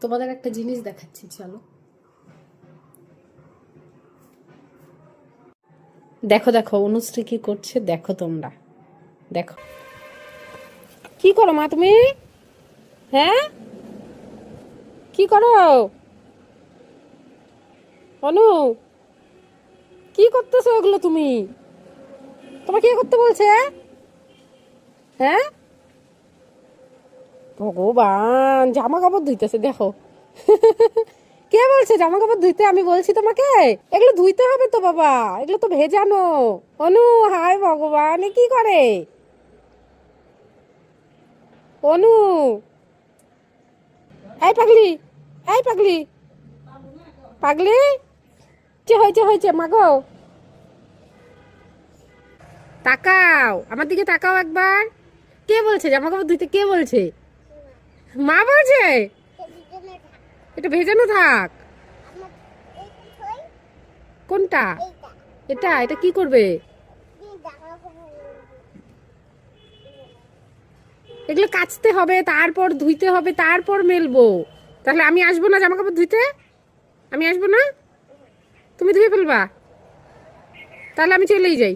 তোমাদের একটা জিনিস দেখাচ্ছি, চলো দেখো। দেখো অনুশ্রী কি করছে, দেখো তোমরা, দেখো। কি করো মা তুমি? হ্যাঁ, কি করো? অনু, কি করতেছো এগুলো তুমি? তোমাকে কি করতে বলছে? হ্যাঁ, ভগবান, জামা কাপড় ধুইতেছে দেখো। কে বলছে জামা কাপড় ধুইতে? আমি বলছি তোমাকে এগুলো ধুইতে হবে তো বাবা, এগুলো তো ভেজানো। অনু, হায় ভগবান, এ কি করে? অনু, এই পাগলি, এই পাগলি, পাগলি, কি হয়েছে? হয়েছে মাগো, তাকাও আমার দিকে, তাকাও একবার। কে বলছে জামা কাপড় ধুইতে? কে বলছে? মা বলছে এটা ভেজানো থাক। কোনটা? এটা এটা কি করবে? এগুলো কাচতে হবে, তারপর ধুইতে হবে, তারপর মেলবো। তাহলে আমি আসবো না জামা কাপড় ধুইতে? আমি আসবো না? তুমি ধুয়ে ফেলবা? তাহলে আমি চলেই যাই।